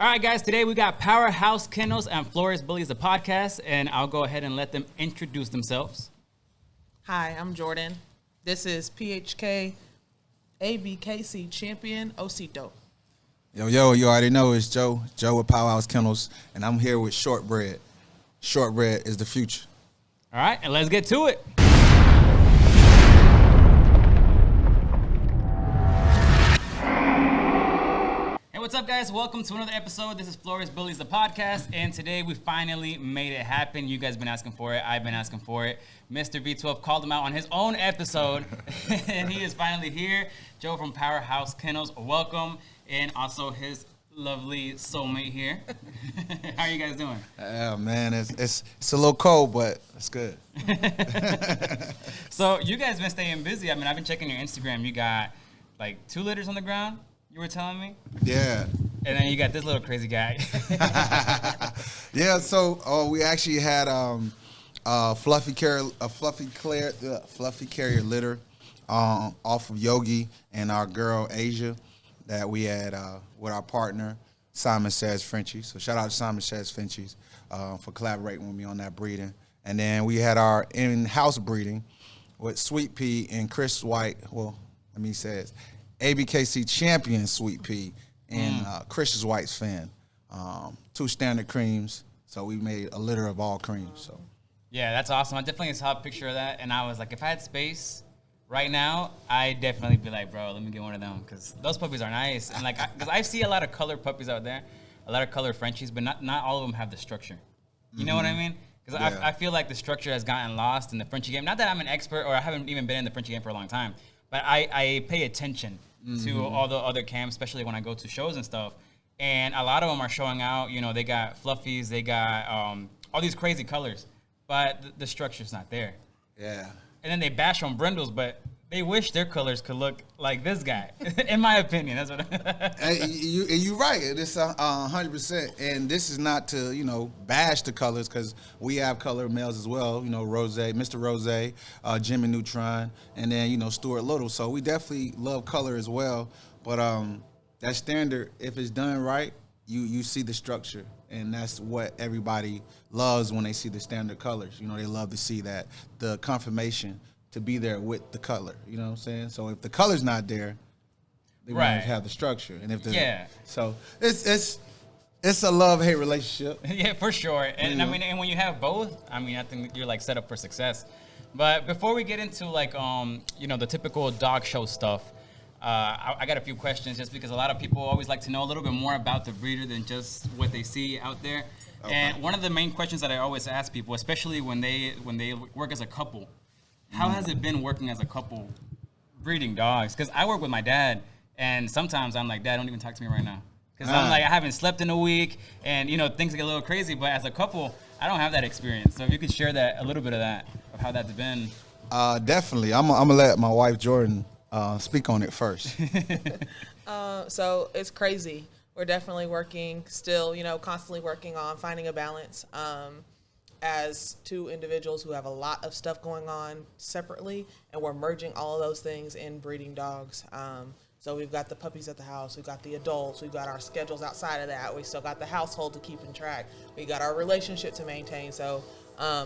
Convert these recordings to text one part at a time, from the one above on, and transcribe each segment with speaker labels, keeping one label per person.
Speaker 1: All right, guys, today we got Powerhouse Kennels and Flores Bullies, the podcast, and I'll go ahead and let them introduce themselves.
Speaker 2: Hi, I'm Jordan. This is PHK ABKC champion Osito.
Speaker 3: Yo, you already know it's Joe with Powerhouse Kennels, and I'm here with Shortbread. Shortbread is the future.
Speaker 1: All right, and let's get to it. What's up, guys? Welcome to another episode. This is Flores Bullies, the podcast, and today we finally made it happen. You guys been asking for it. I've been asking for it. Mr. V12 called him out on his own episode, and he is finally here. Joe from Powerhouse Kennels, welcome, and also his lovely soulmate here. How are you guys doing?
Speaker 3: Man, it's a little cold, but it's good.
Speaker 1: So you guys been staying busy. I mean, I've been checking your Instagram. You got like 2 litters on the ground. You were telling me?
Speaker 3: Yeah.
Speaker 1: And then you got this little crazy guy.
Speaker 3: Yeah, so we actually had fluffy carrier litter off of Yogi and our girl Asia that we had with our partner Simon Says Frenchies. So shout out to Simon Says Frenchies for collaborating with me on that breeding. And then we had our in-house breeding with Sweet Pea and Chris White. Well, he says ABKC champion Sweet Pea and Chris White's fan. 2 standard creams. So we made a litter of all creams. So
Speaker 1: yeah, that's awesome. I definitely saw a picture of that, and I was like, if I had space right now, I'd definitely be like, bro, let me get one of them, because those puppies are nice. And like, because I see a lot of color puppies out there, a lot of color Frenchies, but not all of them have the structure. You know what I mean? Because
Speaker 3: Yeah.
Speaker 1: I feel like the structure has gotten lost in the Frenchie game. Not that I'm an expert or I haven't even been in the Frenchie game for a long time, but I pay attention to all the other camps, especially when I go to shows and stuff. And a lot of them are showing out, you know, they got fluffies, they got all these crazy colors, but the structure's not there.
Speaker 3: yeah.
Speaker 1: And then they bash on brindles, but they wish their colors could look like this guy, in my opinion. That's what
Speaker 3: You're right. It's 100%. And this is not to, bash the colors, because we have color males as well. Rose, Mr. Rose, Jimmy Neutron, and then, Stuart Little. So we definitely love color as well. But that standard, if it's done right, you see the structure. And that's what everybody loves when they see the standard colors. They love to see that, the confirmation to be there with the color. You know what I'm saying? So if the color's not there, they
Speaker 1: Right.
Speaker 3: won't have the structure. And if the
Speaker 1: Yeah.
Speaker 3: So it's a love-hate relationship.
Speaker 1: Yeah, for sure. And I mean, and when you have both, I think you're like set up for success. But before we get into like the typical dog show stuff, I got a few questions, just because a lot of people always like to know a little bit more about the breeder than just what they see out there. Okay. And one of the main questions that I always ask people, especially when they work as a couple, how has it been working as a couple breeding dogs? Because I work with my dad, and sometimes I'm like, Dad, don't even talk to me right now. Because I'm like, I haven't slept in a week, and things get a little crazy. But as a couple, I don't have that experience. So if you could share a little bit of that, of how that's been.
Speaker 3: Definitely. I'm gonna let my wife Jordan speak on it first.
Speaker 2: So it's crazy. We're definitely working still, constantly working on finding a balance as 2 individuals who have a lot of stuff going on separately, and we're merging all of those things in breeding dogs. So we've got the puppies at the house, we've got the adults, we've got our schedules outside of that, we still got the household to keep in track, we got our relationship to maintain. So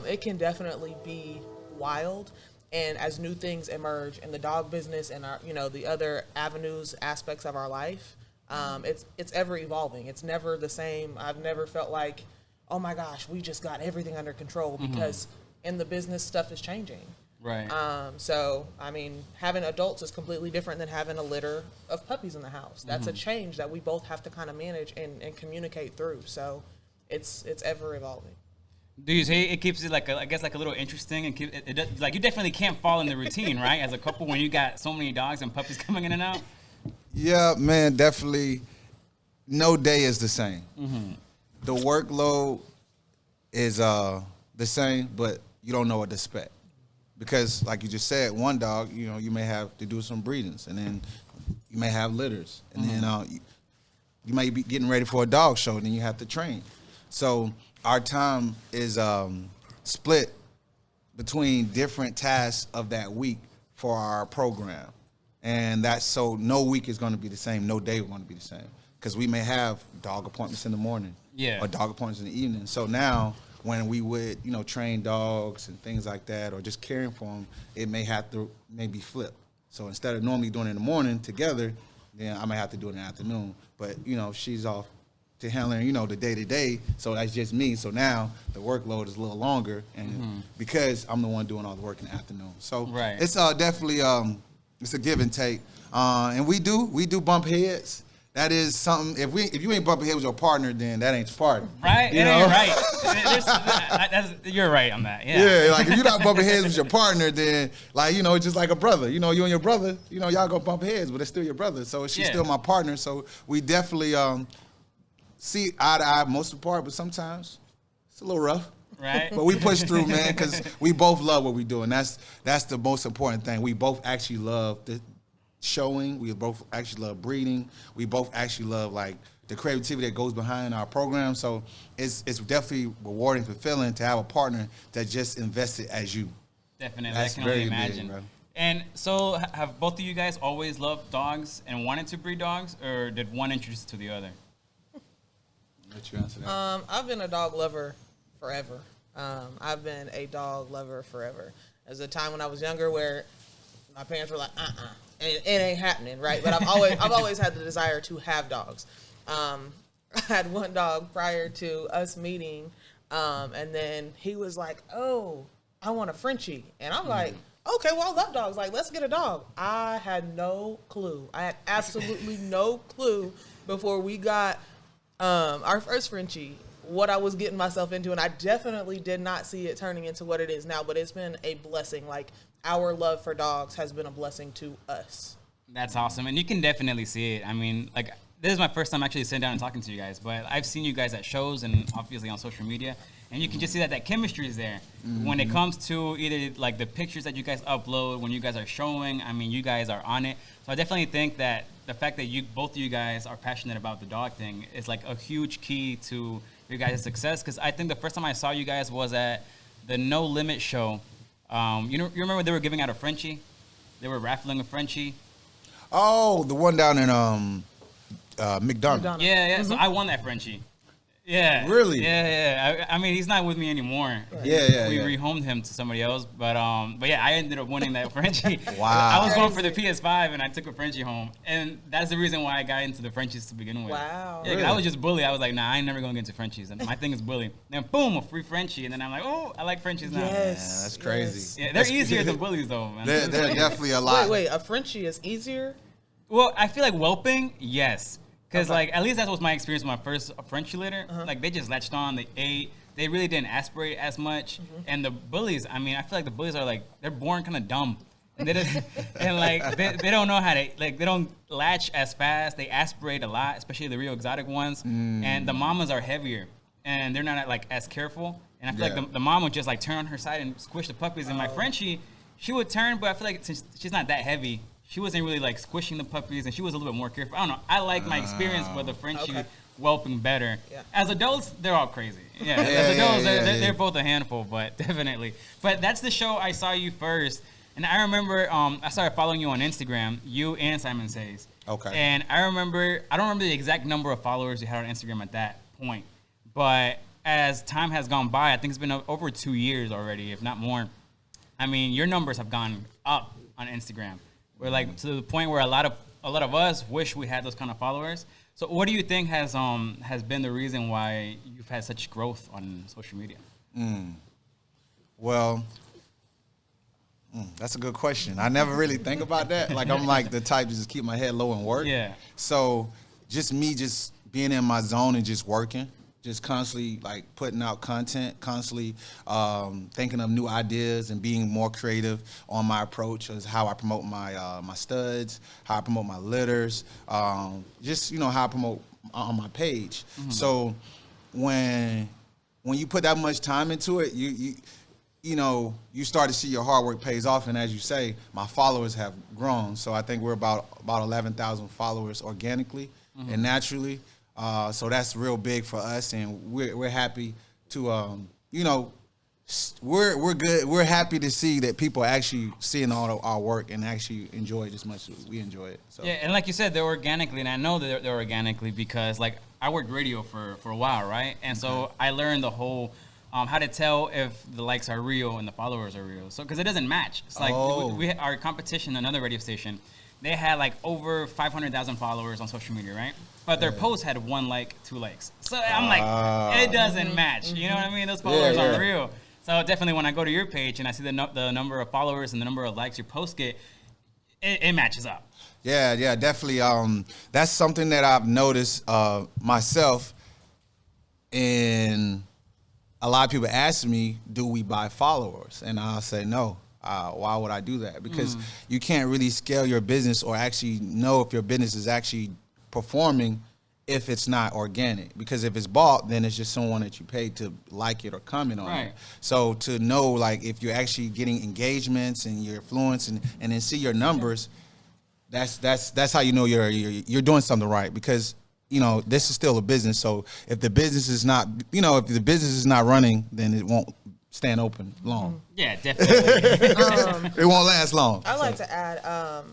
Speaker 2: it can definitely be wild. And as new things emerge in the dog business and our, the other avenues, aspects of our life, it's ever evolving. It's never the same. I've never felt like, oh my gosh, we just got everything under control, because in the business, stuff is changing.
Speaker 1: Right.
Speaker 2: So, having adults is completely different than having a litter of puppies in the house. That's a change that we both have to kind of manage and communicate through. So it's ever evolving.
Speaker 1: Do you say it keeps it like a little interesting, and like you definitely can't fall in the routine, right? As a couple, when you got so many dogs and puppies coming in and out.
Speaker 3: Yeah, man, definitely. No day is the same. The workload is the same, but you don't know what to expect, because, like you just said, one dog, you may have to do some breedings, and then you may have litters, and then you may be getting ready for a dog show, and then you have to train. So our time is split between different tasks of that week for our program. And that's so no week is going to be the same, no day is going to be the same. because we may have dog appointments in the morning,
Speaker 1: Yeah.
Speaker 3: or dog appointments in the evening. So now, when we would, train dogs and things like that, or just caring for them, it may have to maybe flip. So instead of normally doing it in the morning together, then I may have to do it in the afternoon. But she's off to handling, the day-to-day, so that's just me. So now the workload is a little longer, and because I'm the one doing all the work in the afternoon. So it's definitely it's a give and take. And we do bump heads. That is something. If you ain't bumping heads with your partner, then that ain't party.
Speaker 1: Right? It ain't right. You're right on that. Yeah.
Speaker 3: Yeah. Like if you're not bumping heads with your partner, then it's just like a brother. You and your brother. Y'all go bump heads, but it's still your brother. So she's still my partner. So we definitely see eye to eye most of the part, but sometimes it's a little rough.
Speaker 1: Right.
Speaker 3: But we push through, man, because we both love what we do, and that's the most important thing. We both actually love the showing. We both actually love breeding. We both actually love the creativity that goes behind our program. So it's definitely rewarding, fulfilling to have a partner that just invested as you.
Speaker 1: Definitely,
Speaker 3: That's
Speaker 1: I can only
Speaker 3: very
Speaker 1: imagine.
Speaker 3: big, bro.
Speaker 1: And so, have both of you guys always loved dogs and wanted to breed dogs, or did one introduce to the other?
Speaker 3: Let you answer that.
Speaker 2: I've been a dog lover forever. I've been a dog lover forever. There's a time when I was younger where my parents were like, and it ain't happening, right? But I've always had the desire to have dogs. I had one dog prior to us meeting, and then he was like, "Oh, I want a Frenchie," and I'm like, "Okay, well, I love dogs. Like, let's get a dog." I had no clue. I had absolutely no clue before we got our first Frenchie what I was getting myself into, and I definitely did not see it turning into what it is now. But it's been a blessing. Like, our love for dogs has been a blessing to us.
Speaker 1: That's awesome, and you can definitely see it. I mean, this is my first time actually sitting down and talking to you guys, but I've seen you guys at shows and obviously on social media, and you can just see that chemistry is there. When it comes to either the pictures that you guys upload, when you guys are showing, I mean, you guys are on it. So I definitely think that the fact that both of you guys are passionate about the dog thing is a huge key to your guys' success, because I think the first time I saw you guys was at the No Limit show. You remember they were giving out a Frenchie? They were raffling a Frenchie.
Speaker 3: Oh, the one down in McDonald.
Speaker 1: Yeah. So I won that Frenchie. Yeah.
Speaker 3: Really?
Speaker 1: Yeah. I mean, he's not with me anymore.
Speaker 3: Yeah.
Speaker 1: We rehomed him to somebody else, but yeah, I ended up winning that Frenchie.
Speaker 3: Wow.
Speaker 1: I was going for the PS5 and I took a Frenchie home, and that's the reason why I got into the Frenchies to begin with.
Speaker 2: Wow.
Speaker 1: Yeah, 'cause I was just bully. I was like, nah, I ain't never gonna get into Frenchies. And my thing is bully. Then boom, a free Frenchie, and then I'm like, oh, I like Frenchies now.
Speaker 2: Yes.
Speaker 3: Yeah, that's crazy.
Speaker 1: Yeah, they're easier than bullies though, man.
Speaker 3: They're definitely a lot.
Speaker 2: Wait, a Frenchie is easier?
Speaker 1: Well, I feel like whelping, yes. Because, at least that was my experience with my first Frenchie litter. They just latched on, they ate. They really didn't aspirate as much. And the bullies, I mean, I feel like the bullies are, they're born kind of dumb. And, they don't know how to, they don't latch as fast. They aspirate a lot, especially the real exotic ones. And the mamas are heavier. And they're not, as careful. And I feel like the mom would just, turn on her side and squish the puppies. And my Frenchie, she would turn, but I feel like since she's not that heavy, she wasn't really squishing the puppies, and she was a little bit more careful. I don't know. I like my experience with the Frenchie whelping better. Yeah. As adults, they're all crazy. Yeah. As adults, they're both a handful, but definitely. But that's the show I saw you first, and I remember I started following you on Instagram, you and Simon Says.
Speaker 3: Okay.
Speaker 1: And I don't remember the exact number of followers you had on Instagram at that point, but as time has gone by, I think it's been over 2 years already, if not more. I mean, your numbers have gone up on Instagram. We're to the point where a lot of us wish we had those kind of followers. So what do you think has been the reason why you've had such growth on social media?
Speaker 3: Well, that's a good question. I never really think about that. I'm the type to just keep my head low and work.
Speaker 1: Yeah.
Speaker 3: So just me just being in my zone and just working. Just constantly putting out content, constantly thinking of new ideas and being more creative on my approach as how I promote my studs, how I promote my litters, just how I promote on my page. So when you put that much time into it, you start to see your hard work pays off. And as you say, my followers have grown. So I think we're about 11,000 followers organically and naturally. So that's real big for us, and we're happy to we're good. We're happy to see that people are actually seeing all of our work and actually enjoy it as much as we enjoy it. So.
Speaker 1: Yeah, and like you said, they're organically, and I know that they're organically because like I worked radio for a while, right? And so I learned the whole how to tell if the likes are real and the followers are real. So because it doesn't match. It's like we our competition, another radio station, they had like over 500,000 followers on social media, right? But their post had 1 like, 2 likes. So I'm like, it doesn't match. You know what I mean? Those followers aren't real. So definitely when I go to your page and I see the number of followers and the number of likes your post get, it matches up.
Speaker 3: Yeah, definitely. That's something that I've noticed myself. And a lot of people ask me, do we buy followers? And I'll say no. Why would I do that? Because you can't really scale your business or actually know if your business is actually performing if it's not organic. Because if it's bought, then it's just someone that you paid to like it or comment on it. So to know like if you're actually getting engagements and your influence and then see your numbers, that's how you know you're doing something right. Because this is still a business. So if the business is not running, then it won't stand open long.
Speaker 1: Yeah, definitely.
Speaker 3: It won't last long.
Speaker 2: I'd like to add,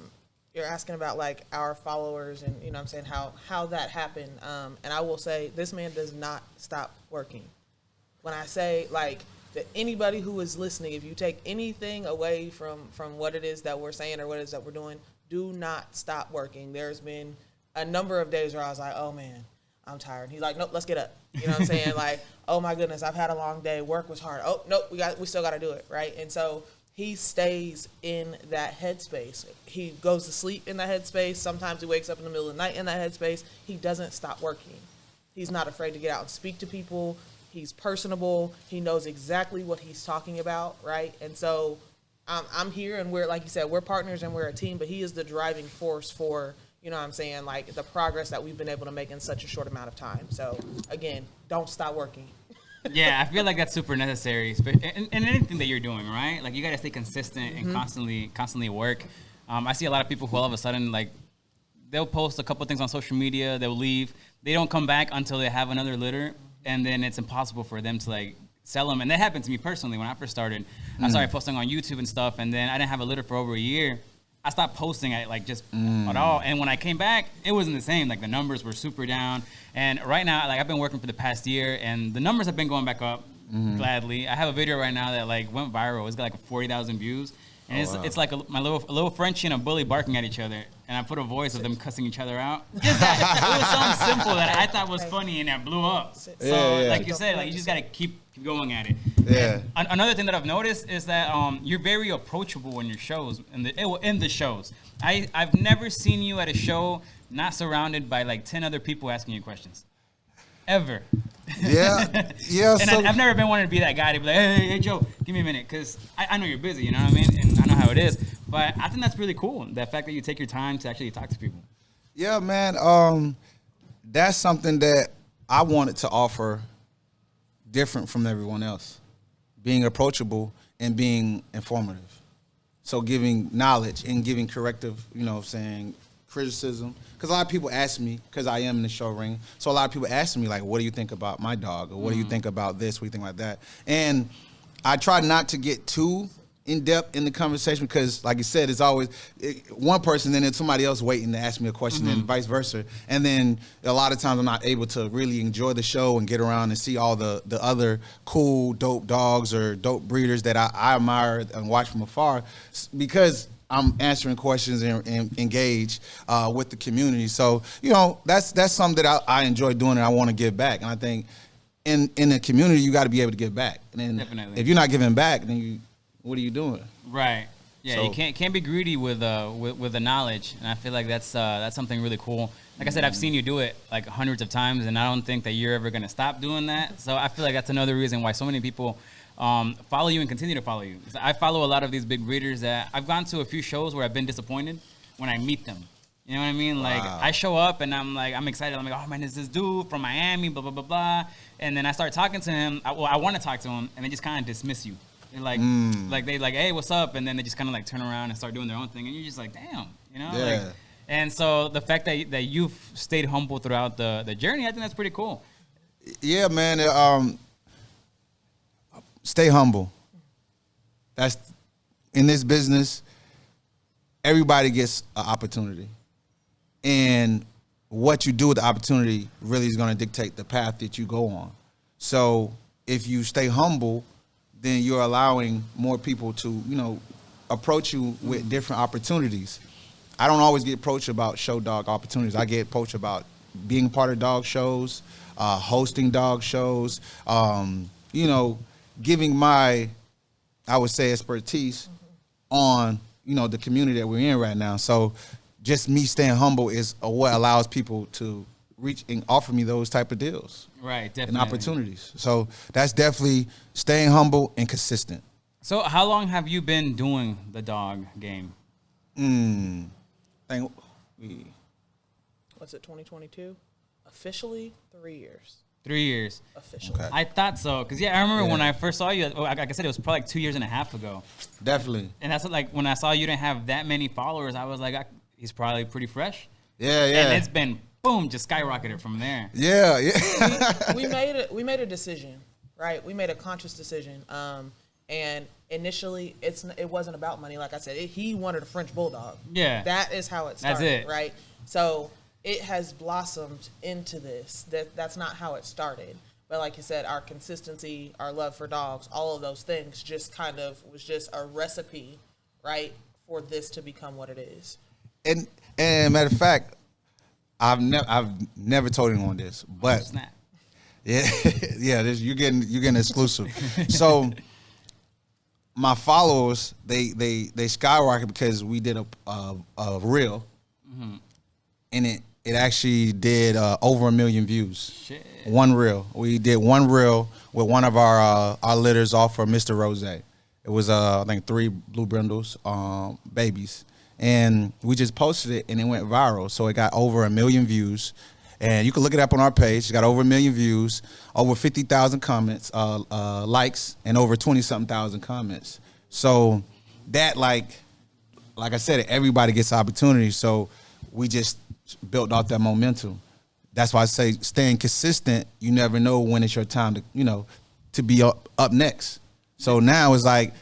Speaker 2: you're asking about like our followers and what I'm saying how that happened. And I will say this man does not stop working. When I say like that anybody who is listening, if you take anything away from what it is that we're saying or what it is that we're doing, do not stop working. There's been a number of days where I was like, oh man, I'm tired. He's like, nope, let's get up. You know what I'm saying? Like, oh my goodness, I've had a long day. Work was hard. Oh, nope, we still got to do it, right? And so he stays in that headspace. He goes to sleep in that headspace. Sometimes he wakes up in the middle of the night in that headspace. He doesn't stop working. He's not afraid to get out and speak to people. He's personable. He knows exactly what he's talking about, right? And so I'm here, and we're, like you said, we're partners and we're a team, but he is the driving force for, like the progress that we've been able to make in such a short amount of time. So again, don't stop working.
Speaker 1: Yeah, I feel like that's super necessary in anything that you're doing, right? Like you got to stay consistent and constantly work. I see a lot of people who all of a sudden like they'll post a couple things on social media, they'll leave, they don't come back until they have another litter, and then it's impossible for them to like sell them. And that happened to me personally when I first started. I started posting on YouTube and stuff, and then I didn't have a litter for over a year. I stopped posting at all. And when I came back, it wasn't the same. Like the numbers were super down. And right now, like I've been working for the past year, and the numbers have been going back up gladly. I have a video right now that like went viral. It's got like 40,000 views. And it's like my little Frenchie and a bully barking at each other. And I put a voice of them cussing each other out. Just that, it was something simple that I thought was funny, and that blew up. So like you said, like you just got to keep going at it.
Speaker 3: Yeah.
Speaker 1: Another thing that I've noticed is that you're very approachable in your shows, in the shows. I've never seen you at a show not surrounded by like 10 other people asking you questions. Ever.
Speaker 3: Yeah.
Speaker 1: And I've never been wanting to be that guy to be like, hey, Joe, give me a minute, because I know you're busy, you know what I mean? And I know how it is. But I think that's really cool, the fact that you take your time to actually talk to people.
Speaker 3: Yeah, man. That's something that I wanted to offer different from everyone else. Being approachable and being informative. So giving knowledge and giving corrective, criticism. Because a lot of people ask me, because I am in the show ring, so a lot of people ask me, like, what do you think about my dog? Or what do you think about this? What do you think about that? And I try not to get too in-depth in the conversation because, like you said, it's always one person and then somebody else waiting to ask me a question and vice versa. And then a lot of times I'm not able to really enjoy the show and get around and see all the other cool, dope dogs or dope breeders that I admire and watch from afar because I'm answering questions and engage with the community. So, that's something that I enjoy doing and I want to give back. And I think in the community, you got to be able to give back. And then
Speaker 1: Definitely.
Speaker 3: If you're not giving back, then what are you doing?
Speaker 1: Right. Yeah, so, you can't be greedy with the knowledge, and I feel like that's something really cool. Like I said, I've seen you do it like hundreds of times, and I don't think that you're ever gonna stop doing that. So I feel like that's another reason why so many people follow you and continue to follow you. I follow a lot of these big breeders that I've gone to a few shows where I've been disappointed when I meet them. You know what I mean? Like I show up and I'm excited. I'm like, oh man, it's this dude from Miami, blah blah blah blah. And then I start talking to him. I want to talk to him, and they just kind of dismiss you. They're like they like, hey, what's up? And then they just kind of like turn around and start doing their own thing, and you're just like, damn,
Speaker 3: Yeah.
Speaker 1: Like, and so the fact that you've stayed humble throughout the journey, I think that's pretty cool.
Speaker 3: Yeah, man. stay humble. That's in this business. Everybody gets an opportunity, and what you do with the opportunity really is going to dictate the path that you go on. So if you stay humble, then you're allowing more people to, approach you with different opportunities. I don't always get approached about show dog opportunities. I get approached about being part of dog shows, hosting dog shows, giving my, I would say, expertise on, the community that we're in right now. So just me staying humble is what allows people to reach and offer me those type of deals.
Speaker 1: Right, definitely.
Speaker 3: And opportunities. So that's definitely staying humble and consistent.
Speaker 1: So how long have you been doing the dog game?
Speaker 2: What's it, 2022? Officially 3 years.
Speaker 1: 3 years.
Speaker 2: Officially. Okay.
Speaker 1: I thought so. Because, I remember when I first saw you, like I said, it was probably like 2 years and a half ago.
Speaker 3: Definitely.
Speaker 1: And that's what, when I saw you didn't have that many followers, I was like, he's probably pretty fresh.
Speaker 3: Yeah.
Speaker 1: And it's been, boom, just skyrocketed from there.
Speaker 3: Yeah.
Speaker 2: we made a decision, right? We made a conscious decision. And initially, it wasn't about money. Like I said, he wanted a French bulldog.
Speaker 1: Yeah.
Speaker 2: That is how it started,
Speaker 1: that's it.
Speaker 2: Right? So it has blossomed into this. That's not how it started. But like you said, our consistency, our love for dogs, all of those things just kind of was just a recipe, right, for this to become what it is.
Speaker 3: And matter of fact, I've never told anyone this, but
Speaker 1: Snap.
Speaker 3: You're getting exclusive. So my followers, they skyrocket because we did a reel, and it actually did over 1 million views.
Speaker 1: Shit.
Speaker 3: One reel. We did one reel with one of our litters off for Mr. Rose. It was I think 3 blue brindles, babies, and we just posted it and it went viral. So it got over 1 million views. And you can look it up on our page. It's got over 1 million views, over 50,000 comments, likes, and over 20-something thousand comments. So that, like I said, everybody gets opportunity. So we just built off that momentum. That's why I say staying consistent. You never know when it's your time to, to be up next. So now it's like,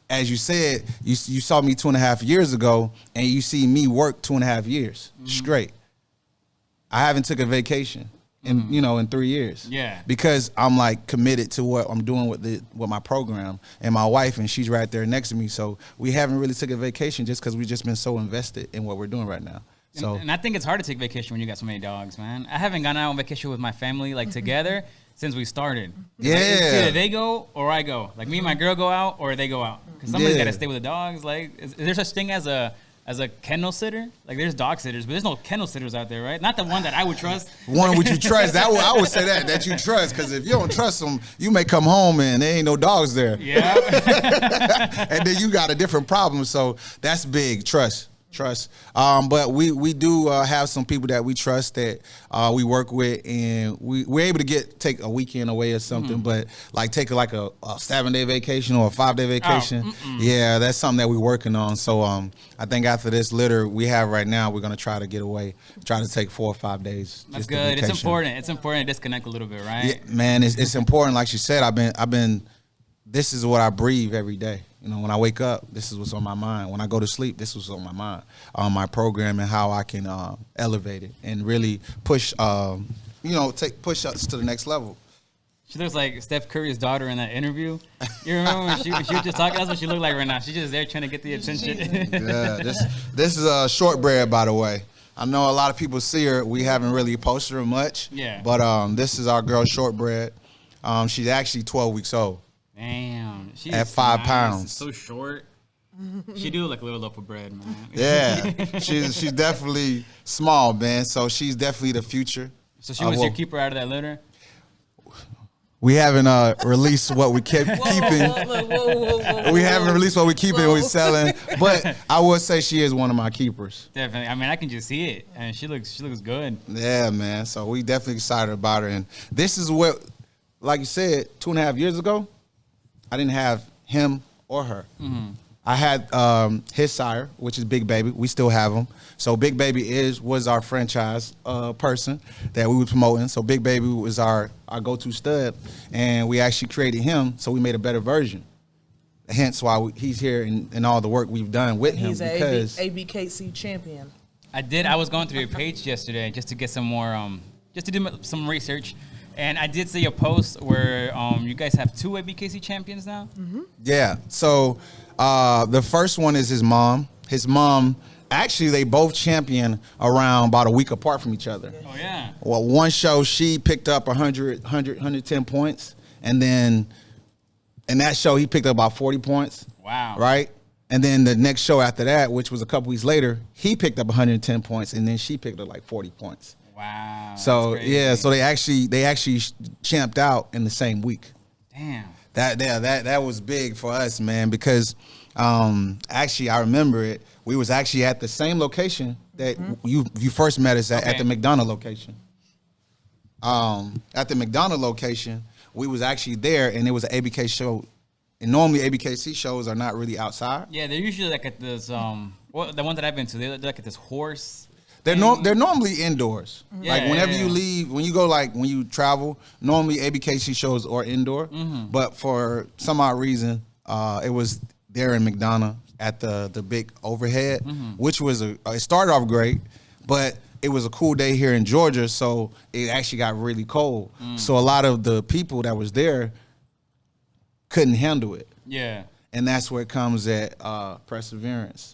Speaker 3: as you said, you saw me 2.5 years ago, and you see me work 2.5 years straight. I haven't took a vacation in 3 years.
Speaker 1: Yeah.
Speaker 3: Because I'm like committed to what I'm doing with my program, and my wife, and she's right there next to me. So we haven't really took a vacation just because we've just been so invested in what we're doing right now. So
Speaker 1: and I think it's hard to take vacation when you got so many dogs, man. I haven't gone out on vacation with my family together since we started.
Speaker 3: Yeah.
Speaker 1: Like, it's either they go or I go. Like me and my girl go out or they go out. Because somebody's got to stay with the dogs. Like, is there such thing as a kennel sitter? Like, there's dog sitters, but there's no kennel sitters out there, right? Not the one that I would trust.
Speaker 3: One would you trust? I would say that you trust, because if you don't trust them, you may come home and there ain't no dogs there.
Speaker 1: Yeah.
Speaker 3: And then you got a different problem. So that's big. Trust. But we do have some people that we trust that we work with, and we're able to take a weekend away or something, but like take like a 7-day vacation or a 5-day vacation. Yeah, that's something that we're working on. So I think after this litter we have right now, we're going to try to get away, try to take 4 or 5 days.
Speaker 1: That's good. It's important. It's important to disconnect a little bit, right?
Speaker 3: Yeah, man, it's important. Like she said, I've been, this is what I breathe every day. When I wake up, this is what's on my mind. When I go to sleep, this is what's on my mind. My program and how I can elevate it and really push, push us to the next level.
Speaker 1: She looks like Steph Curry's daughter in that interview. You remember when she was just talking? That's what she looked like right now. She's just there trying to get the attention.
Speaker 3: Yeah, this is a shortbread, by the way. I know a lot of people see her. We haven't really posted her much.
Speaker 1: Yeah.
Speaker 3: But this is our girl Shortbread. She's actually 12 weeks old.
Speaker 1: Damn. She's
Speaker 3: at 5 pounds.
Speaker 1: So short. She do look like a little loaf of bread, man.
Speaker 3: Yeah. She's definitely small, man. So she's definitely the future.
Speaker 1: So she was your keeper out of that litter?
Speaker 3: We haven't released what we kept keeping. Whoa. We haven't released what we keeping and we're selling. But I would say she is one of my keepers.
Speaker 1: Definitely. I mean, I can just see it. And she looks good.
Speaker 3: Yeah, man. So we definitely excited about her. And this is what, like you said, 2.5 years ago, I didn't have him or her. I had his sire, which is Big Baby. We still have him. So Big Baby was our franchise person that we were promoting. So Big Baby was our go-to stud, and we actually created him. So we made a better version. Hence why he's here and all the work we've done with him.
Speaker 2: He's an
Speaker 3: because
Speaker 2: ABKC champion.
Speaker 1: I was going through your page yesterday just to get some more, just to do some research. And I did see a post where you guys have 2 ABKC champions now.
Speaker 2: Mm-hmm.
Speaker 3: Yeah. So the first one is his mom. His mom, actually, they both champion around about a week apart from each other.
Speaker 1: Oh, yeah.
Speaker 3: Well, one show, she picked up 110 points. And then in that show, he picked up about 40 points.
Speaker 1: Wow.
Speaker 3: Right? And then the next show after that, which was a couple weeks later, he picked up 110 points. And then she picked up like 40 points.
Speaker 1: Wow.
Speaker 3: So, yeah, so they actually champed out in the same week.
Speaker 1: Damn.
Speaker 3: That was big for us, man, because actually I remember it. We was actually at the same location that you first met us at the McDonough location. At the McDonough location, we was actually there, and it was an ABK show. And normally ABKC shows are not really outside.
Speaker 1: Yeah, they're usually like at this the one that I've been to, they're like at this horse.
Speaker 3: They're normally indoors.
Speaker 1: Yeah,
Speaker 3: like whenever
Speaker 1: yeah.
Speaker 3: you leave, when you go, like when you travel, normally ABKC shows are indoor. But for some odd reason, it was there in McDonough at the big overhead, which was it started off great, but it was a cool day here in Georgia, so it actually got really cold. So a lot of the people that was there couldn't handle it.
Speaker 1: Yeah.
Speaker 3: And that's where it comes at perseverance.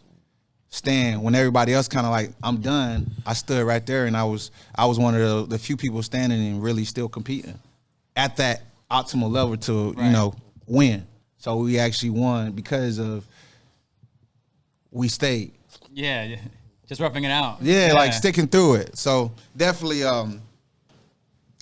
Speaker 3: Stand when everybody else kind of like, I'm done. I stood right there, and I was one of the few people standing and really still competing at that optimal level to win. So we actually won because of we stayed.
Speaker 1: Yeah, just roughing it out.
Speaker 3: Yeah, like sticking through it. So definitely,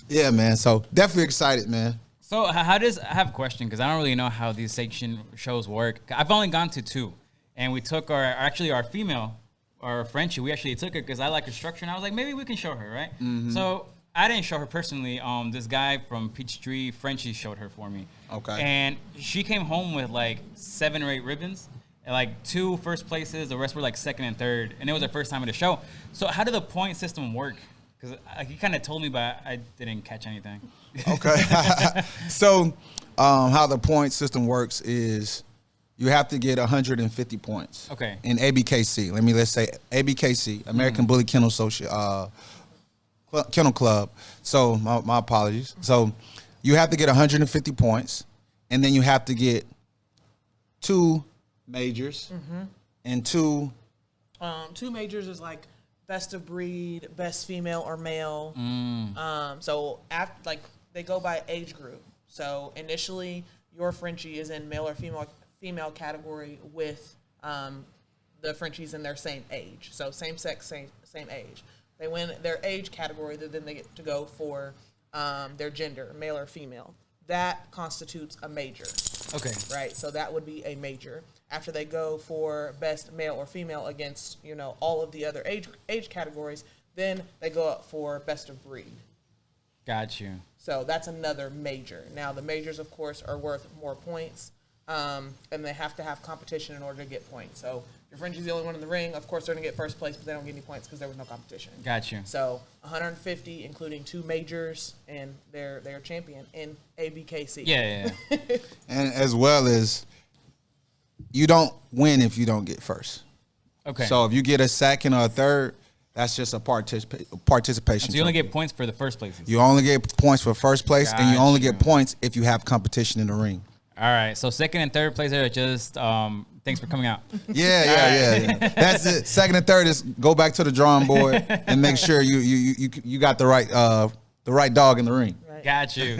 Speaker 3: yeah, man. So definitely excited, man.
Speaker 1: So how does I have a question because I don't really know how these sanction shows work. I've only gone to 2. And we took our female, our Frenchie, we actually took her because I like her structure. And I was like, maybe we can show her, right? So I didn't show her personally. This guy from Peachtree, Frenchies, showed her for me.
Speaker 3: Okay.
Speaker 1: And she came home with like 7 or 8 ribbons. And like 2 first places. The rest were like 2nd and 3rd. And it was her first time at the show. So how did the point system work? Because he kind of told me, but I didn't catch anything.
Speaker 3: Okay. So how the point system works is you have to get 150 points.
Speaker 1: Okay.
Speaker 3: In ABKC. Let's say ABKC, American Bully Kennel Kennel Club. So my apologies. So you have to get 150 points, and then you have to get 2 majors and 2.
Speaker 2: 2 majors is like best of breed, best female or male. So after, like, they go by age group. So initially, your Frenchie is in male or female category with the Frenchies in their same age. So same sex, same age. They win their age category, then they get to go for their gender, male or female. That constitutes a major.
Speaker 1: Okay.
Speaker 2: Right? So that would be a major. After they go for best male or female against, all of the other age categories, then they go up for best of breed.
Speaker 1: Got you.
Speaker 2: So that's another major. Now, the majors, of course, are worth more points. And they have to have competition in order to get points. So if Frenchie's the only one in the ring, of course they're going to get first place, but they don't get any points because there was no competition.
Speaker 1: Got you.
Speaker 2: So 150, including 2 majors, and they're champion in ABKC.
Speaker 1: Yeah.
Speaker 3: And as well as you don't win if you don't get first.
Speaker 1: Okay.
Speaker 3: So if you get a 2nd or a 3rd, that's just a participation.
Speaker 1: So you only get points for the first places.
Speaker 3: You only get points for first place, and you only
Speaker 1: Got
Speaker 3: get points if you have competition in the ring.
Speaker 1: All right. So 2nd and 3rd place are just thanks for coming out.
Speaker 3: Yeah. That's it. 2nd and 3rd is go back to the drawing board and make sure you got the right dog in the ring.
Speaker 2: Right.
Speaker 1: Got you.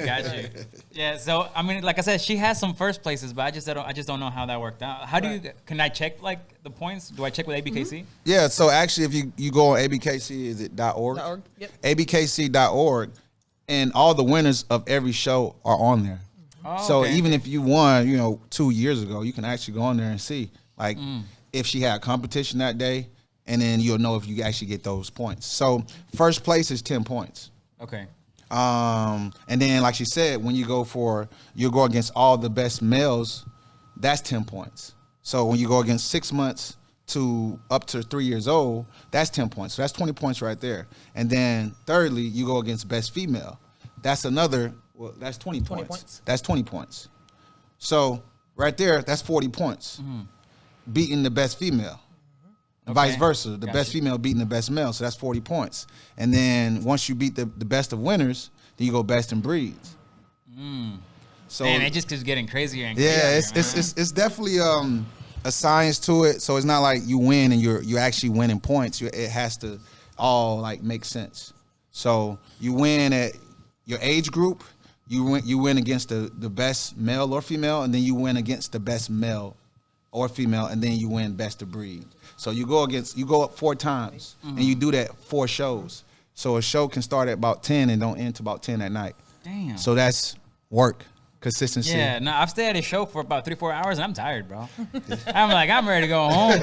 Speaker 1: Yeah. So I mean, like I said, she has some first places, but I just don't know how that worked out. How do can I check like the points? Do I check with ABKC?
Speaker 3: Yeah. So actually, if you go on ABKC, is it .org?
Speaker 2: .org. Yep.
Speaker 3: ABKC.org, and all the winners of every show are on there.
Speaker 1: Oh,
Speaker 3: So
Speaker 1: okay.
Speaker 3: even if you won, 2 years ago, you can actually go on there and see, like, if she had competition that day, and then you'll know if you actually get those points. So first place is 10 points.
Speaker 1: Okay.
Speaker 3: And then, like she said, when you go against all the best males, that's 10 points. So when you go against 6 months to up to 3 years old, that's 10 points. So that's 20 points right there. And then thirdly, you go against best female. That's another, well, that's 20 points. That's 20 points. So right there, that's 40 points. Beating the best female. Okay. Vice versa. The best female beating the best male. So that's 40 points. And then once you beat the best of winners, then you go best in breeds. So
Speaker 1: man, it just keeps getting crazier and crazier.
Speaker 3: Yeah, it's definitely a science to it. So it's not like you win and you're actually winning points. It has to all like make sense. So you win at your age group. You win against the best male or female, and then you win against the best male or female, and then you win best of breed. So you go up 4 times, and you do that 4 shows. So a show can start at about 10 and don't end to about 10 at night.
Speaker 1: Damn.
Speaker 3: So that's work, consistency.
Speaker 1: Yeah, no, I've stayed at a show for about 3-4 hours, and I'm tired, bro. I'm ready to go home.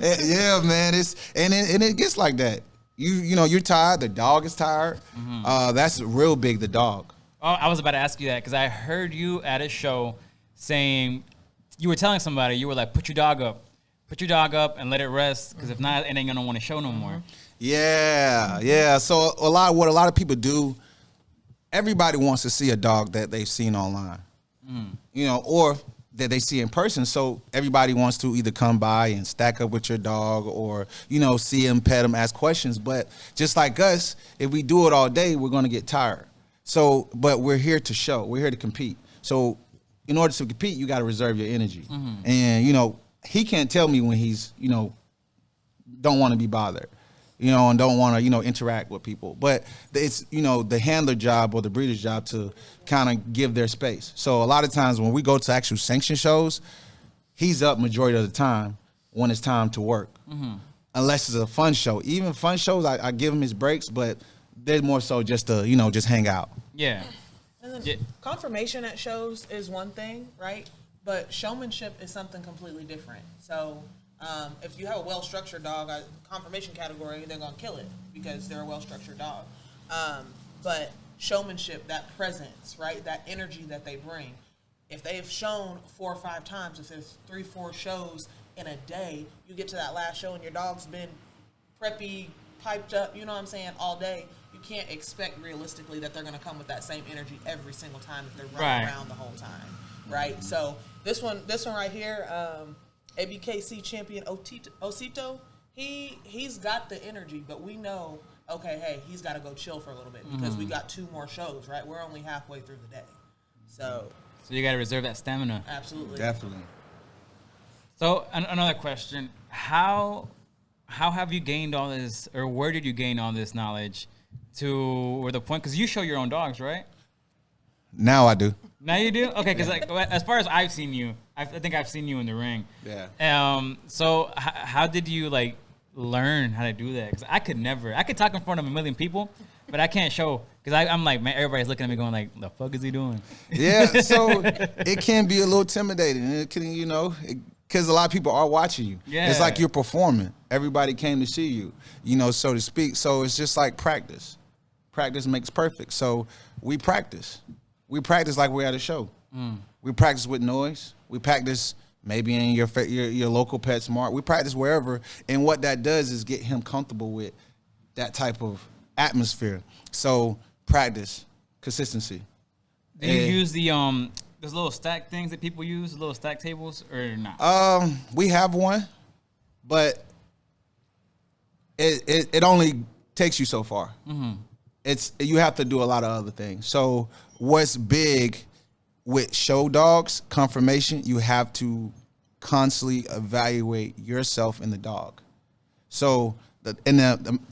Speaker 3: Yeah, man. It gets like that. You're tired. The dog is tired. That's real big. The dog.
Speaker 1: Oh, I was about to ask you that because I heard you at a show saying you were telling somebody, you were like, put your dog up and let it rest, because if not, it ain't gonna want to show no more.
Speaker 3: Yeah. So what a lot of people do, everybody wants to see a dog that they've seen online, or that they see in person. So everybody wants to either come by and stack up with your dog, or see him, pet him, ask questions. But just like us, if we do it all day, we're gonna get tired. So, but we're here to show. We're here to compete. So in order to compete, you got to reserve your energy. And he can't tell me when he's don't want to be bothered, and don't want to interact with people. But it's the handler job or the breeder's job to kind of give their space. So a lot of times when we go to actual sanction shows, he's up majority of the time when it's time to work, unless it's a fun show. Even fun shows, I give him his breaks, but they're more so just to just hang out.
Speaker 1: Yeah.
Speaker 2: And then confirmation at shows is one thing, right? But showmanship is something completely different. So if you have a well-structured dog, confirmation category, they're going to kill it because they're a well-structured dog. But showmanship, that presence, right, that energy that they bring, if they've shown 4 or 5 times, if there's 3-4 shows in a day, you get to that last show and your dog's been preppy, piped up, all day, you can't expect realistically that they're going to come with that same energy every single time if they're running around the whole time, right? So this one right here, ABKC champion Osito, he's got the energy, but we know, okay, hey, he's got to go chill for a little bit because we got 2 more shows, right? We're only halfway through the day. So
Speaker 1: you got to reserve that stamina.
Speaker 2: Absolutely.
Speaker 3: Definitely.
Speaker 1: So another question, how have you gained all this, or where did you gain all this knowledge to the point, because you show your own dogs, right?
Speaker 3: Now I do.
Speaker 1: Now you do? Okay, because as far as I've seen you, I think I've seen you in the ring.
Speaker 3: Yeah.
Speaker 1: So how did you learn how to do that? Because I could talk in front of a million people, but I can't show, because I'm like, man, everybody's looking at me going like, the fuck is he doing?
Speaker 3: Yeah, so it can be a little intimidating. It can, because a lot of people are watching you.
Speaker 1: Yeah.
Speaker 3: It's like you're performing. Everybody came to see you, so to speak. So it's just like practice. Practice makes perfect. So we practice. We practice like we're at a show. We practice with noise. We practice maybe in your local PetSmart. We practice wherever. And what that does is get him comfortable with that type of atmosphere. So practice, consistency.
Speaker 1: Do you use those little stack things that people use, little stack tables, or not?
Speaker 3: We have one, but it only takes you so far. You have to do a lot of other things. So what's big with show dogs, confirmation, you have to constantly evaluate yourself and the dog. So to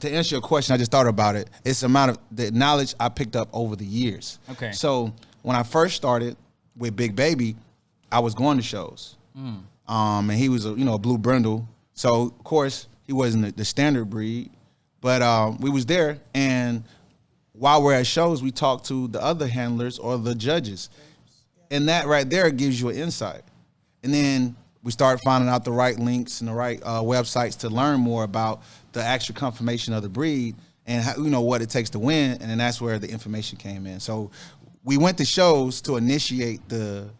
Speaker 3: answer your question, I just thought about it. It's the amount of the knowledge I picked up over the years.
Speaker 1: Okay.
Speaker 3: So when I first started with Big Baby, I was going to shows. And he was a blue brindle. So of course he wasn't the standard breed, but we was there, and while we're at shows, we talk to the other handlers or the judges. And that right there gives you an insight. And then we start finding out the right links and the right websites to learn more about the actual confirmation of the breed and how, what it takes to win. And then that's where the information came in. So we went to shows to initiate the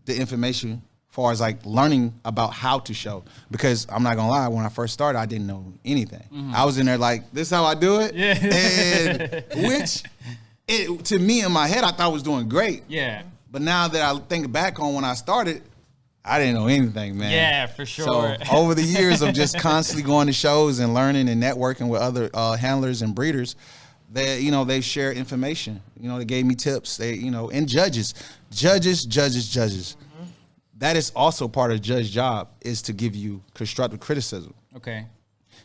Speaker 3: information far as like learning about how to show. Because I'm not gonna lie, when I first started, I didn't know anything. I was in there like, this is how I do it?
Speaker 1: Yeah.
Speaker 3: And which, to me in my head, I thought I was doing great.
Speaker 1: Yeah.
Speaker 3: But now that I think back on when I started, I didn't know anything, man.
Speaker 1: Yeah, for sure.
Speaker 3: So over the years of just constantly going to shows and learning and networking with other handlers and breeders, they've shared information. They gave me tips. And judges. That is also part of the judge's job, is to give you constructive criticism.
Speaker 1: Okay.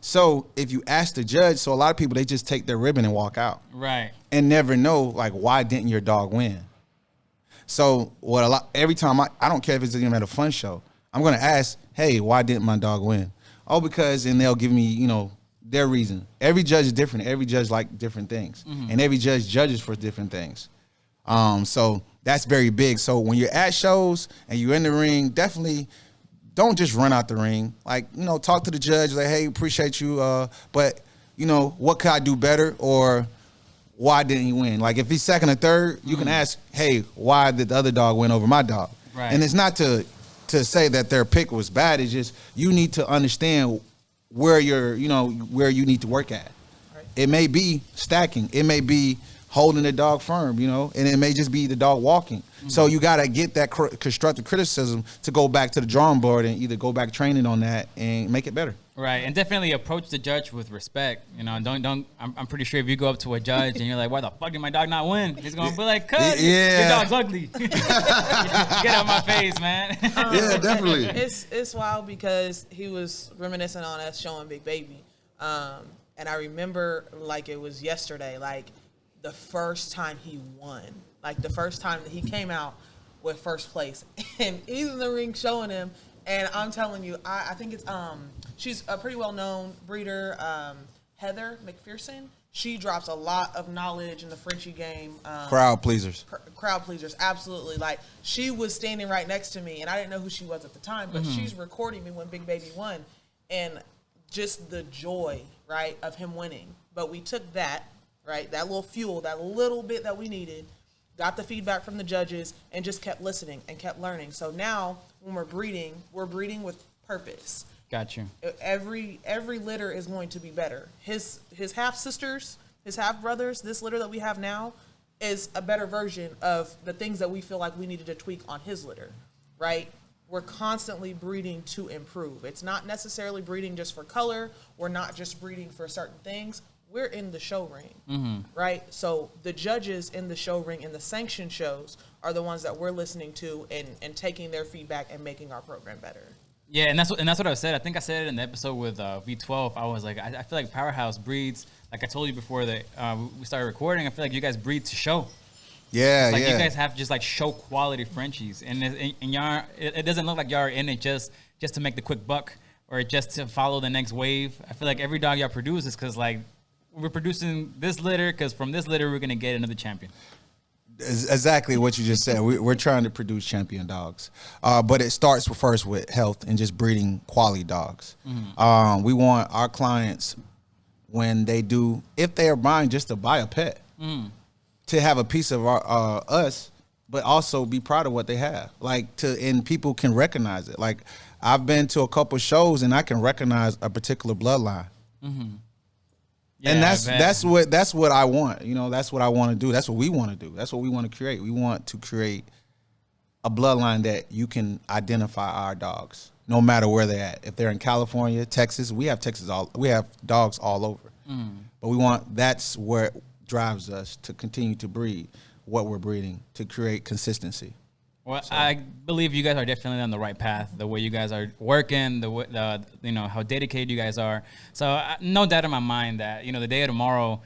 Speaker 3: So if you ask the judge, so a lot of people, they just take their ribbon and walk out.
Speaker 1: Right.
Speaker 3: And never know, like, why didn't your dog win? So every time I don't care if it's even at a fun show, I'm going to ask, hey, why didn't my dog win? Oh, because, and they'll give me, their reason. Every judge is different. Every judge like different things. And every judge judges for different things. So that's very big. So when you're at shows and you're in the ring, definitely don't just run out the ring. Like, talk to the judge, like, hey, appreciate you, but, what could I do better? Or why didn't he win? Like, if he's second or third, you can ask, hey, why did the other dog win over my dog?
Speaker 1: Right.
Speaker 3: And it's not to say that their pick was bad. It's just you need to understand where where you need to work at. Right. It may be stacking. It may be holding the dog firm, and it may just be the dog walking. So you got to get that constructive criticism to go back to the drawing board and either go back training on that and make it better.
Speaker 1: Right, and definitely approach the judge with respect. I'm pretty sure if you go up to a judge and you're like, why the fuck did my dog not win? He's going to be like, cuz your dog's ugly. Get out of my face, man.
Speaker 3: Yeah, definitely.
Speaker 2: It's wild because he was reminiscing on us showing Big Baby. And I remember like it was yesterday, like the first time he won. Like the first time that he came out with first place. And he's in the ring showing him. And I'm telling you, I think it's she's a pretty well-known breeder, Heather McPherson. She drops a lot of knowledge in the Frenchie game.
Speaker 3: Crowd pleasers.
Speaker 2: Crowd pleasers, absolutely. Like, she was standing right next to me, and I didn't know who she was at the time, but she's recording me when Big Baby won. And just the joy, right, of him winning. But we took that, right, that little fuel, that little bit that we needed, got the feedback from the judges, and just kept listening and kept learning. So now, when we're breeding with purpose.
Speaker 1: Got you.
Speaker 2: Every litter is going to be better. His half sisters, his half brothers, this litter that we have now is a better version of the things that we feel like we needed to tweak on his litter, right? We're constantly breeding to improve. It's not necessarily breeding just for color. We're not just breeding for certain things. We're in the show ring, right? So the judges in the show ring and the sanctioned shows are the ones that we're listening to and taking their feedback and making our program better.
Speaker 1: Yeah, and that's what I said. I think I said it in the episode with V12. I was like, I feel like Powerhouse breeds, like I told you before that we started recording, I feel like you guys breed to show.
Speaker 3: Yeah,
Speaker 1: it's like you guys have just like show quality Frenchies. And y'all, it doesn't look like y'all are in it just to make the quick buck or just to follow the next wave. I feel like every dog y'all produce is because like, we're producing this litter because from this litter we're gonna get another champion.
Speaker 3: Exactly what you just said. We're trying to produce champion dogs, but it starts first with health and just breeding quality dogs. We want our clients, when they do, if they are buying just to buy a pet, to have a piece of us, but also be proud of what they have. And people can recognize it. Like, I've been to a couple shows and I can recognize a particular bloodline. Yeah, and that's what I want. That's what I want to do. That's what we want to do. That's what we want to create. We want to create a bloodline that you can identify our dogs, no matter where they're at. If they're in California, Texas, we have dogs all over. But that's where it drives us to continue to breed what we're breeding, to create consistency.
Speaker 1: Well, so. I believe you guys are definitely on the right path. The way you guys are working, how dedicated you guys are. So no doubt in my mind that the day of tomorrow,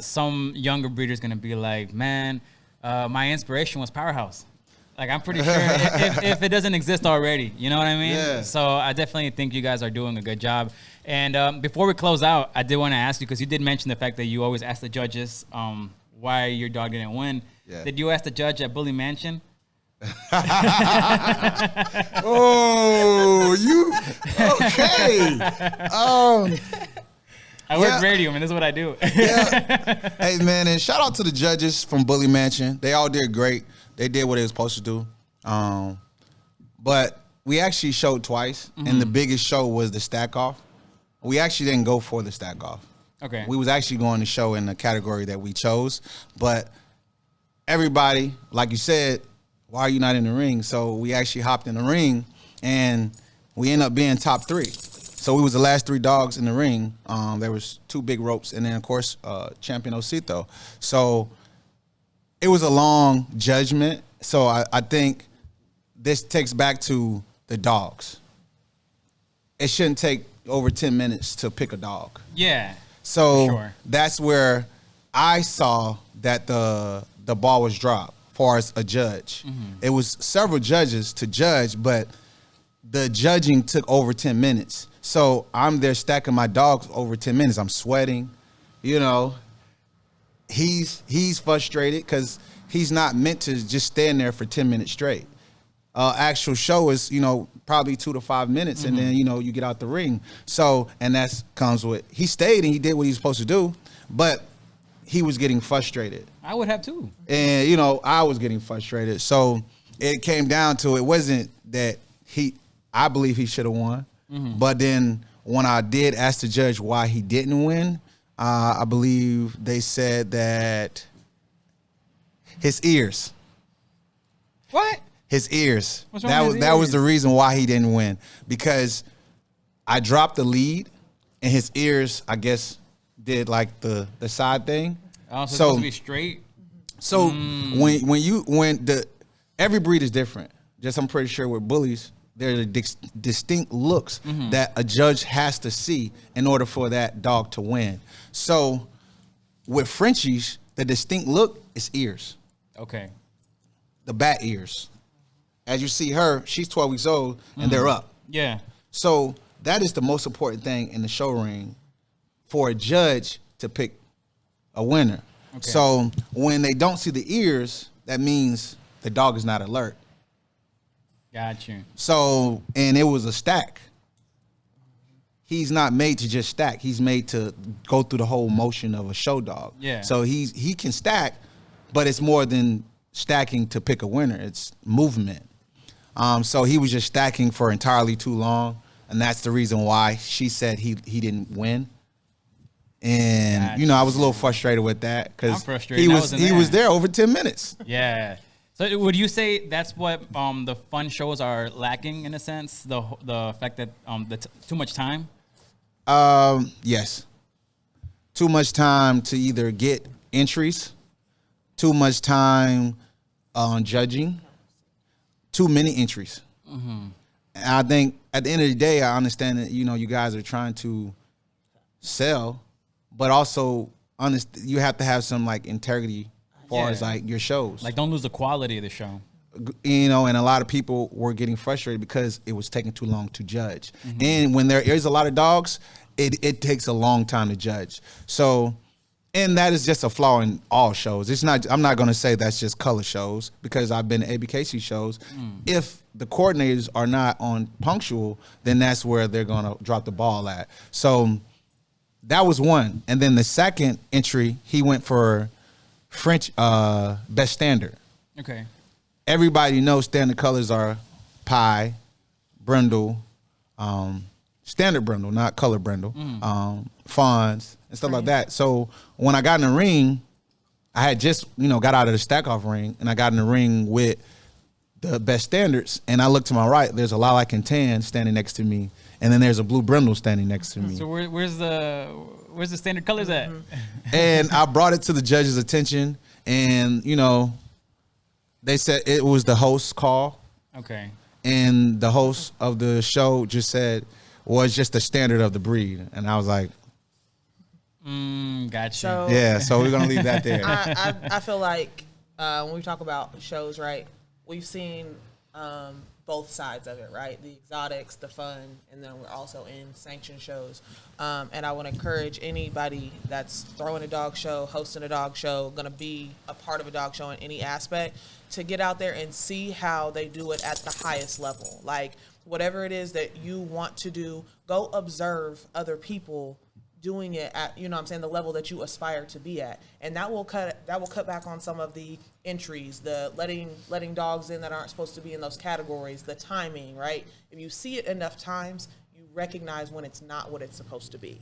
Speaker 1: some younger breeder is gonna be like, man, my inspiration was Powerhouse. Like, I'm pretty sure if it doesn't exist already, you know what I mean?
Speaker 3: Yeah.
Speaker 1: So I definitely think you guys are doing a good job. And before we close out, I did want to ask you, because you did mention the fact that you always ask the judges why your dog didn't win. Yeah. Did you ask the judge at Bully Mansion?
Speaker 3: Oh, you okay?
Speaker 1: I work radio, man. This is what I do.
Speaker 3: Yeah. Hey, man, and shout out to the judges from Bully Mansion. They all did great. They did what they were supposed to do. But we actually showed twice, and the biggest show was the stack off. We actually didn't go for the stack off.
Speaker 1: Okay.
Speaker 3: We was actually going to show in the category that we chose, but everybody, like you said, why are you not in the ring? So we actually hopped in the ring, and we ended up being top 3. So we was the last 3 dogs in the ring. There was 2 big ropes, and then of course Champion Osito. So it was a long judgment. So I think this takes back to the dogs. It shouldn't take over 10 minutes to pick a dog.
Speaker 1: Yeah.
Speaker 3: So
Speaker 1: sure.
Speaker 3: That's where I saw that the ball was dropped as far as a judge. It was several judges to judge, but the judging took over 10 minutes. So I'm there stacking my dogs over 10 minutes. I'm sweating, He's frustrated because he's not meant to just stand there for 10 minutes straight. Actual show is, probably 2 to 5 minutes, and then, you get out the ring. So, and that comes with, he stayed and he did what he was supposed to do, but he was getting frustrated.
Speaker 1: I would have too.
Speaker 3: And, I was getting frustrated. So it came down to, it wasn't that I believe he should have won. But then when I did ask the judge why he didn't win, I believe they said that his ears.
Speaker 1: What?
Speaker 3: His ears.
Speaker 1: What's wrong with his
Speaker 3: that was
Speaker 1: ears?
Speaker 3: the reason why he didn't win, because I dropped the lead and his ears, I guess, did like the side thing.
Speaker 1: Oh, so it's supposed to be straight.
Speaker 3: So every breed is different. Just I'm pretty sure with bullies, there are distinct looks that a judge has to see in order for that dog to win. So with Frenchies, the distinct look is ears.
Speaker 1: Okay.
Speaker 3: The bat ears. As you see her, she's 12 weeks old and they're up.
Speaker 1: Yeah.
Speaker 3: So that is the most important thing in the show ring for a judge to pick a winner. Okay. So when they don't see the ears, that means the dog is not alert.
Speaker 1: Got you.
Speaker 3: So, and it was a stack. He's not made to just stack. He's made to go through the whole motion of a show dog.
Speaker 1: Yeah.
Speaker 3: So he can stack, but it's more than stacking to pick a winner. It's movement. So he was just stacking for entirely too long, and that's the reason why she said he didn't win. And I was a little frustrated with that because he was there over 10 minutes.
Speaker 1: Yeah. So would you say that's what the fun shows are lacking in a sense? The fact that too much time.
Speaker 3: Yes. Too much time to either get entries, too much time on judging, too many entries. And I think at the end of the day, I understand that you guys are trying to sell, but also you have to have some like integrity as far as like your shows.
Speaker 1: Like don't lose the quality of the show.
Speaker 3: And a lot of people were getting frustrated because it was taking too long to judge. And when there is a lot of dogs, it takes a long time to judge. So, and that is just a flaw in all shows. It's not. I'm not going to say that's just color shows because I've been to ABKC shows. If the coordinators are not on punctual, then that's where they're going to drop the ball at. So that was one. And then the second entry, he went for French best standard.
Speaker 1: Okay.
Speaker 3: Everybody knows standard colors are pie, brindle, standard brindle, not color brindle, fawns, and stuff like that. So when I got in the ring, I had just, got out of the stack off ring, and I got in the ring with the best standards, and I looked to my right, there's a lilac and tan standing next to me, and then there's a blue brindle standing next to me.
Speaker 1: So where's the standard colors at?
Speaker 3: And I brought it to the judge's attention, and, they said it was the host's call.
Speaker 1: Okay.
Speaker 3: And the host of the show just said, was just the standard of the breed. And I was like,
Speaker 1: gotcha.
Speaker 2: So,
Speaker 3: so we're going to leave that there.
Speaker 2: I feel like when we talk about shows, right, we've seen both sides of it, right? The exotics, the fun, and then we're also in sanctioned shows. And I want to encourage anybody that's throwing a dog show, hosting a dog show, going to be a part of a dog show in any aspect, to get out there and see how they do it at the highest level. Like, whatever it is that you want to do, go observe other people doing it at, you know what I'm saying, the level that you aspire to be at. And that will cut back on some of the entries, the letting dogs in that aren't supposed to be in those categories, the timing, right? If you see it enough times, you recognize when it's not what it's supposed to be,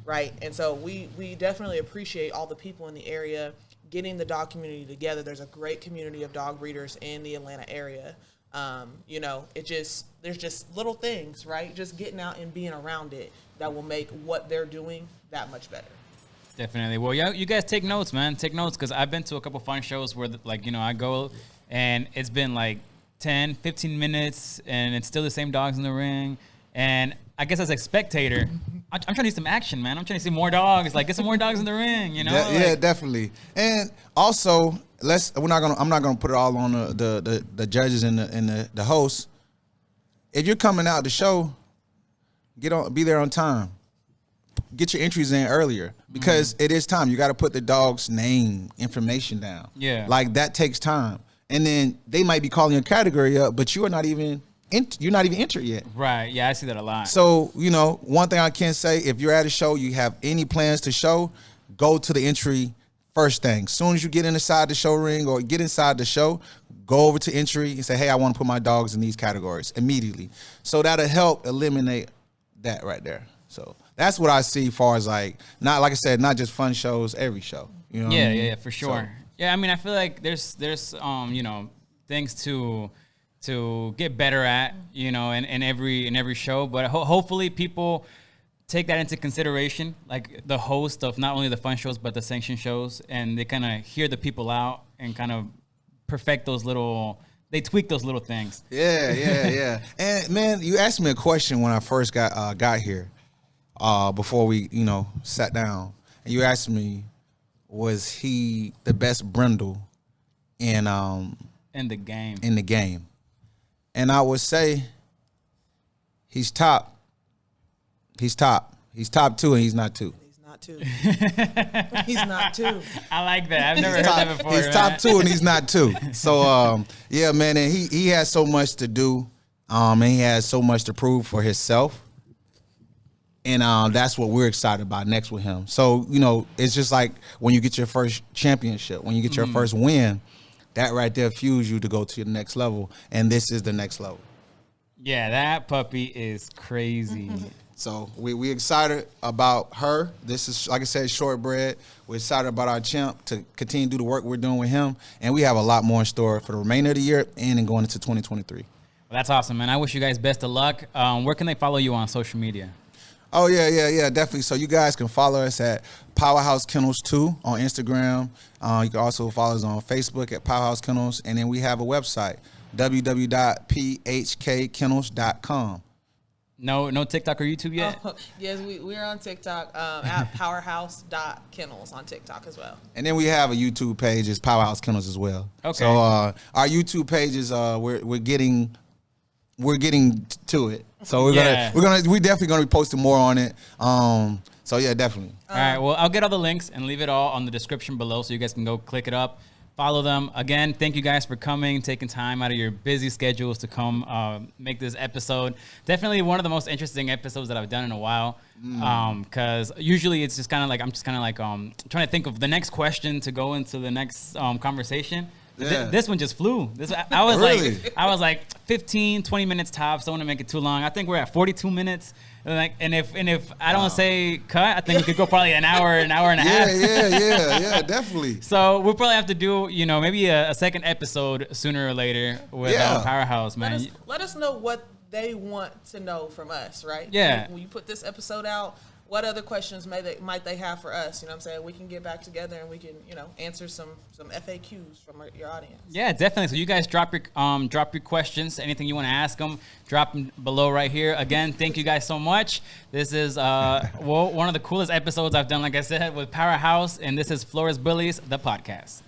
Speaker 2: right? And so we definitely appreciate all the people in the area getting the dog community together. There's a great community of dog breeders in the Atlanta area. You know, there's just little things, right? Just getting out and being around it that will make what they're doing that much better.
Speaker 1: Definitely. Well, yeah, you guys take notes, man. Take notes, because I've been to a couple fun shows where, like, you know, I go and it's been like 10, 15 minutes and it's still the same dogs in the ring. And I guess as a spectator, I'm trying to see some action, man. I'm trying to see more dogs. Like, get some more dogs in the ring, you know?
Speaker 3: Yeah, definitely. And also, I'm not gonna put it all on the judges and the hosts. If you're coming out the show, be there on time. Get your entries in earlier, because it is time. You got to put the dog's name, information down.
Speaker 1: Yeah,
Speaker 3: like that takes time. And then they might be calling your category up, but you're not even entered yet.
Speaker 1: Right. Yeah, I see that a lot.
Speaker 3: So, you know, one thing I can say, if you're at a show, you have any plans to show, go to the entry first thing. Soon as you get inside the show ring or get inside the show, go over to entry and say, hey, I want to put my dogs in these categories immediately. So that'll help eliminate that right there. So that's what I see as far as, like I said, not just fun shows, every show. You know what I mean?
Speaker 1: Yeah, for sure. So, yeah, I mean, I feel like there's you know, things to get better at, you know, in every show, but hopefully people take that into consideration, like the host of not only the fun shows but the sanctioned shows, and they kind of hear the people out and kind of perfect they tweak those little things.
Speaker 3: Yeah. And man, you asked me a question when I first got here, before we, you know, sat down, and you asked me, was he the best brindle in the game? And I would say he's top. He's top 2, and he's not 2.
Speaker 2: He's not 2.
Speaker 1: I like that. I've never heard that before.
Speaker 3: He's top 2 and he's not 2. So yeah, man, and he has so much to do, and he has so much to prove for himself. And that's what we're excited about next with him. So, you know, it's just like when you get your first championship, when you get your first win, that right there fuels you to go to the next level. And this is the next level.
Speaker 1: Yeah, that puppy is crazy.
Speaker 3: So we excited about her. This is, like I said, shortbread. We're excited about our champ to continue to do the work we're doing with him. And we have a lot more in store for the remainder of the year and going into 2023.
Speaker 1: Well, that's awesome, man. I wish you guys best of luck. Where can they follow you on social media?
Speaker 3: Oh, yeah, definitely. So you guys can follow us at Powerhouse Kennels 2 on Instagram. You can also follow us on Facebook at Powerhouse Kennels. And then we have a website, www.phkkennels.com.
Speaker 1: No TikTok or YouTube yet?
Speaker 2: Yes, we're on TikTok at powerhouse.kennels on TikTok as well.
Speaker 3: And then we have a YouTube page, it's Powerhouse Kennels as well. Okay. So our YouTube page is we're getting to it. So we're definitely gonna be posting more on it. So yeah, definitely.
Speaker 1: All right. Well, I'll get all the links and leave it all on the description below, so you guys can go click it up, follow them. Again, thank you guys for coming, taking time out of your busy schedules to come make this episode. Definitely one of the most interesting episodes that I've done in a while. Because usually it's just kind of like I'm trying to think of the next question to go into the next conversation. Yeah. This one just flew. I was like 15, 20 minutes tops. Don't want to make it too long. I think we're at 42 minutes. And if I don't say cut, I think we could go probably an hour and a half.
Speaker 3: Yeah, definitely.
Speaker 1: So we'll probably have to do, you know, maybe a second episode sooner or later with Powerhouse, man.
Speaker 2: Let us know what they want to know from us, right?
Speaker 1: Yeah.
Speaker 2: When you put this episode out, what other questions might they have for us? You know what I'm saying? We can get back together and we can, you know, answer some FAQs from your audience.
Speaker 1: Yeah, definitely. So you guys drop your questions. Anything you want to ask them, drop them below right here. Again, thank you guys so much. This is one of the coolest episodes I've done, like I said, with Powerhouse, and this is Flores Bullies, the podcast.